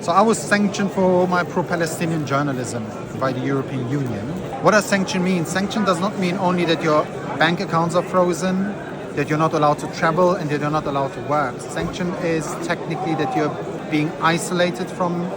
So I was sanctioned for my pro-Palestinian journalism by the European Union. What does sanction mean? Sanction does not mean only that your bank accounts are frozen, that you're not allowed to travel, and that you're not allowed to work. Sanction is technically that you're being isolated from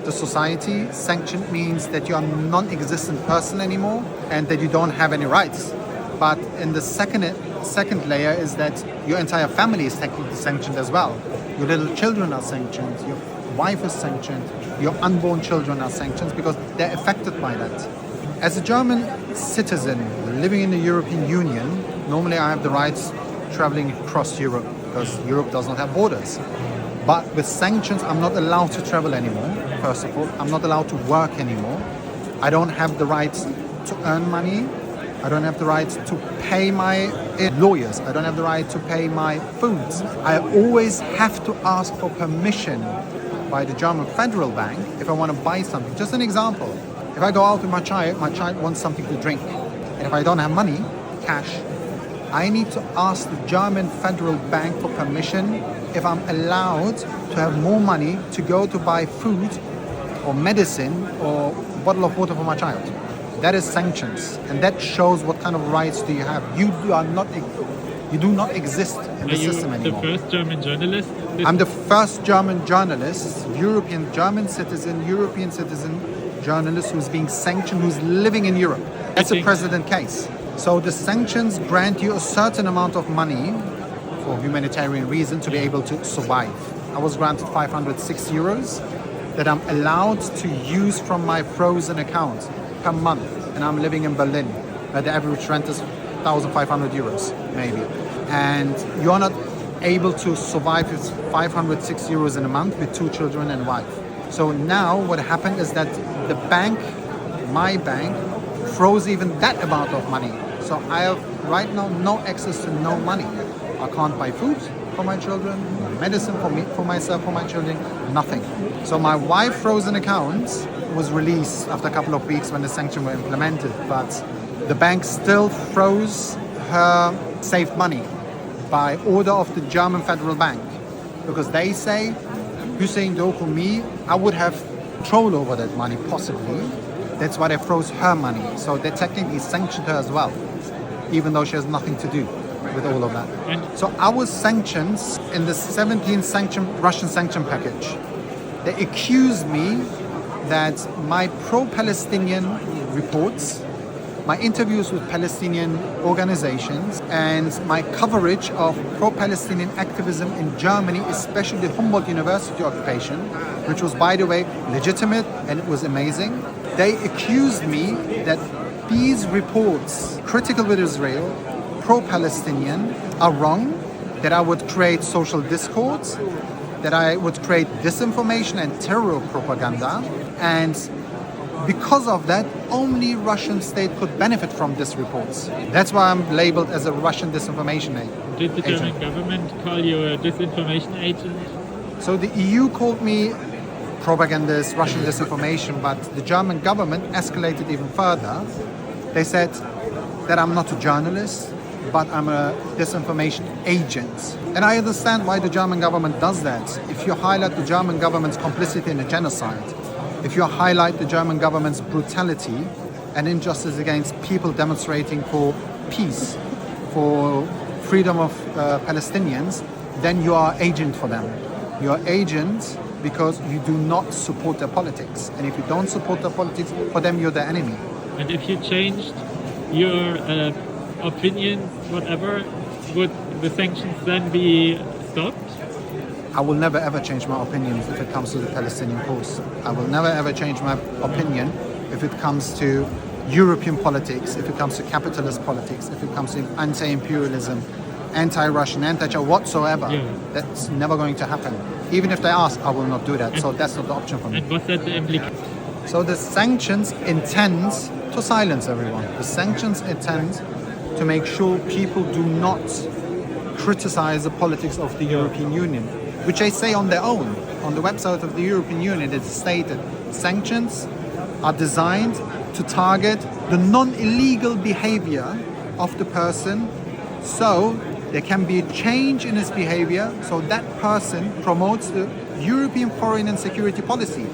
the society. Sanction means that you're a non-existent person anymore and that you don't have any rights. But in the second layer is that your entire family is technically sanctioned as well. Your little children are sanctioned, your wife is sanctioned, your unborn children are sanctioned because they're affected by that. As a German citizen living in the European Union, normally I have the rights traveling across Europe because Europe does not have borders. But with sanctions, I'm not allowed to travel anymore, first of all. I'm not allowed to work anymore. I don't have the right to earn money. I don't have the right to pay my lawyers. I don't have the right to pay my foods. I always have to ask for permission by the German Federal Bank if I want to buy something. Just an example. If I go out with my child wants something to drink. And if I don't have money, cash, I need to ask the German Federal Bank for permission if I'm allowed to have more money to go to buy food or medicine or a bottle of water for my child. That is sanctions, and that shows what kind of rights do you have. You do not exist in the system anymore. Are you the first German journalist? I'm the first German journalist, European citizen journalist who's being sanctioned, who's living in Europe. That's a precedent case. So the sanctions grant you a certain amount of money for humanitarian reasons to be able to survive. I was granted 506 euros that I'm allowed to use from my frozen account per month, and I'm living in Berlin, where the average rent is 1,500 euros, maybe. And you're not able to survive with 506 euros in a month with 2 children and a wife. So now what happened is that the bank, my bank, froze even that amount of money. So I have right now no access to no money. I can't buy food for my children, medicine for me, for myself, for my children, nothing. So my wife's frozen account was released after a couple of weeks when the sanctions were implemented, but the bank still froze her saved money by order of the German Federal Bank, because they say, Hüseyin, Dogru, me, I would have control over that money possibly. That's why they froze her money. So they technically sanctioned her as well, even though she has nothing to do with all of that. So our sanctions in the 17th Russian sanction package, they accused me that my pro-Palestinian reports, my interviews with Palestinian organizations, and my coverage of pro-Palestinian activism in Germany, especially the Humboldt University occupation, which was, by the way, legitimate and it was amazing. They accused me that these reports, critical with Israel, pro-Palestinian, are wrong, that I would create social discord, that I would create disinformation and terror propaganda, and because of that, only Russian state could benefit from these reports. That's why I'm labeled as a Russian disinformation agent. Did the German government call you a disinformation agent? So the EU called me propagandist, Russian disinformation, but the German government escalated even further. They said that I'm not a journalist, but I'm a disinformation agent. And I understand why the German government does that. If you highlight the German government's complicity in a genocide, if you highlight the German government's brutality and injustice against people demonstrating for peace, for freedom of Palestinians, then you are agent for them. You are agent because you do not support their politics. And if you don't support their politics, for them you're the enemy. And if you changed your opinion, whatever, would the sanctions then be stopped? I will never ever change my opinion if it comes to the Palestinian cause. I will never ever change my opinion if it comes to European politics, if it comes to capitalist politics, if it comes to anti-imperialism, anti-Russian, anti-China, whatsoever. Yeah. That's never going to happen. Even if they ask, I will not do that. So that's not the option for me. And what's that the implication? So the sanctions intend to silence everyone. The sanctions intend to make sure people do not criticize the politics of the European Union, which they say on their own. On the website of the European Union, it's stated sanctions are designed to target the non-illegal behavior of the person, so there can be a change in his behavior, so that person promotes the European foreign and security policy.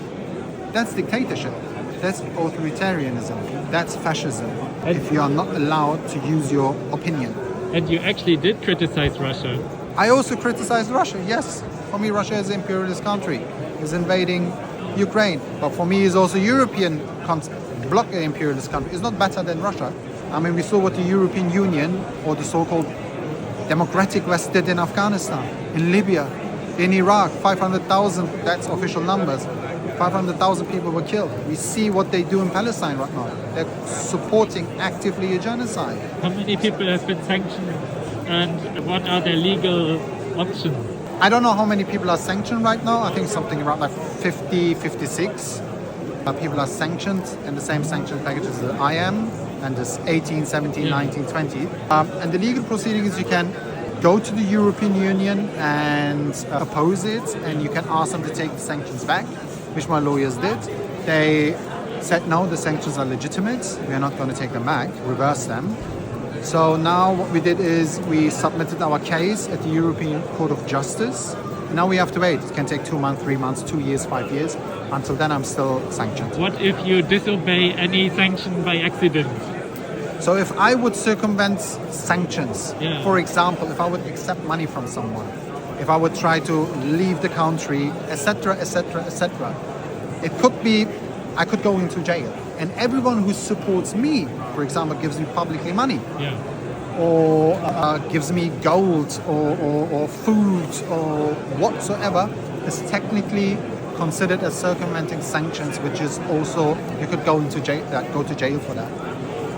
That's dictatorship. That's authoritarianism. That's fascism. If you are not allowed to use your opinion. And you actually did criticize Russia. I also criticize Russia, yes. For me, Russia is an imperialist country. It's invading Ukraine. But for me, it's also European bloc imperialist country. It's not better than Russia. I mean, we saw what the European Union or the so-called democratic West did in Afghanistan, in Libya, in Iraq. 500,000, that's official numbers. 500,000 people were killed. We see what they do in Palestine right now. They're supporting actively a genocide. How many people have been sanctioned and what are their legal options? I don't know how many people are sanctioned right now. I think something around like 50, 56 people are sanctioned in the same sanction packages that I am. And there's 18, 17, 19, 20. And the legal proceeding is you can go to the European Union and oppose it, and you can ask them to take the sanctions back, which my lawyers did. They said, no, the sanctions are legitimate. We are not going to take them back, reverse them. So now what we did is we submitted our case at the European Court of Justice. Now we have to wait. It can take 2 months, 3 months, 2 years, 5 years. Until then, I'm still sanctioned. What if you disobey any sanction by accident? So if I would circumvent sanctions, for example, if I would accept money from someone, if I would try to leave the country, etc., etc., etc., it could be I could go into jail. And everyone who supports me, for example, gives me publicly money, or gives me gold or food or whatsoever, is technically considered as circumventing sanctions, which is also, you could go into jail, go to jail for that.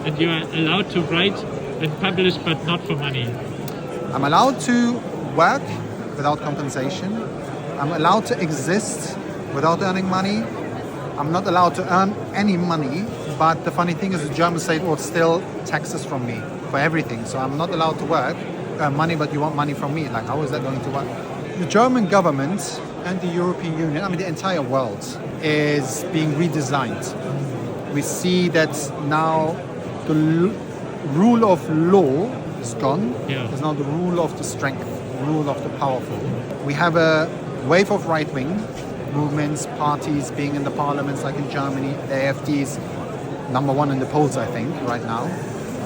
And you are allowed to write and publish, but not for money. I'm allowed to work without compensation. I'm allowed to exist without earning money. I'm not allowed to earn any money, but the funny thing is the German state will still taxes from me for everything. So I'm not allowed to work, earn money, but you want money from me. Like, how is that going to work? The German government and the European Union, I mean the entire world, is being redesigned. We see that now the rule of law is gone. There's now the rule of the strength, rule of the powerful. We have a wave of right-wing movements, parties being in the parliaments, like in Germany. The AfD is number one in the polls, I think, right now.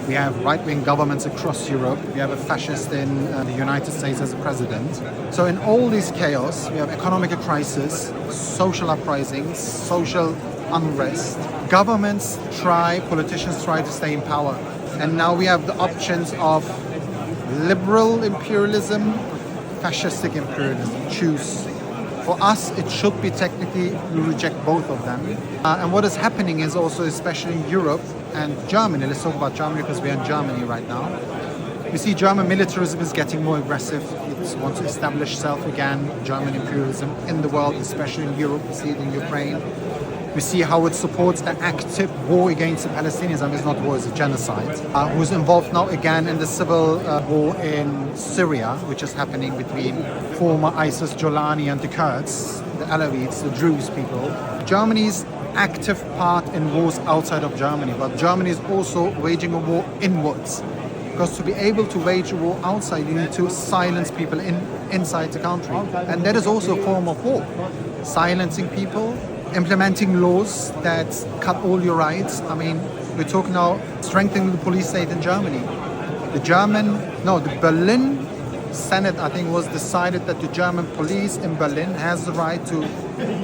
We have right-wing governments across Europe. We have a fascist in the United States as a president. So in all this chaos, we have economic crisis, social uprisings, social unrest. Governments politicians try to stay in power. And now we have the options of liberal imperialism, fascistic imperialism. Choose. For us, it should be technically, we reject both of them. And what is happening is also, especially in Europe and Germany, let's talk about Germany because we're in Germany right now. We see German militarism is getting more aggressive. It wants to establish itself again, German imperialism in the world, especially in Europe. We see it in Ukraine. We see how it supports the active war against the Palestinians. I mean, it's not war, it's a genocide. Who's involved now again in the civil war in Syria, which is happening between former ISIS Jolani and the Kurds, the Alawites, the Druze people. Germany's active part in wars outside of Germany, but Germany is also waging a war inwards. Because to be able to wage a war outside, you need to silence people inside the country. And that is also a form of war. Silencing people, implementing laws that cut all your rights. I mean, we're talking now strengthening the police state in Germany. The Berlin Senate, I think, was decided that the German police in Berlin has the right to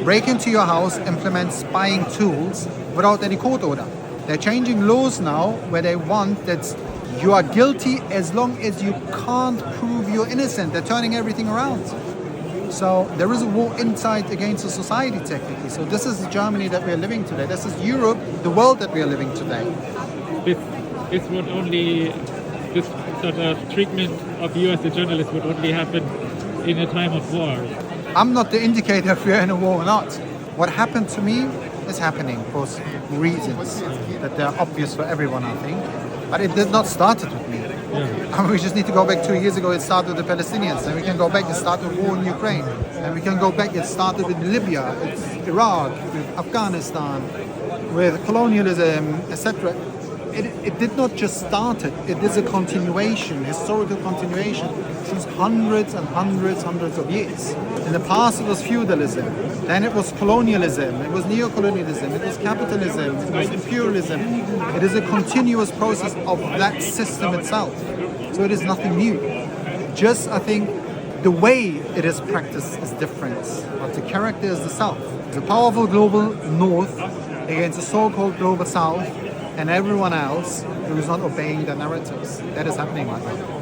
break into your house, implement spying tools without any court order. They're changing laws now where they want that you are guilty as long as you can't prove you're innocent. They're turning everything around. So there is a war inside against the society technically. So this is the Germany that we are living today. This is Europe, the world that we are living today. This sort of treatment of you as a journalist would only happen in a time of war. I'm not the indicator if we're in a war or not. What happened to me is happening for reasons that they're obvious for everyone, I think. But it did not start it with me. I mean, we just need to go back 2 years ago. It started with the Palestinians. And we can go back and start a war in Ukraine. And we can go back. It started with Libya, it's Iraq, with Afghanistan, with colonialism, etc. it did not just start it is a continuation, historical continuation, since hundreds of years. In the past it was feudalism, then it was colonialism, it was neocolonialism, it was capitalism, it was imperialism. It is a continuous process of that system itself. So it is nothing new. Just, I think, the way it is practiced is different, but the character is the South. The powerful global North against the so-called global South and everyone else who is not obeying their narratives. That is happening right now.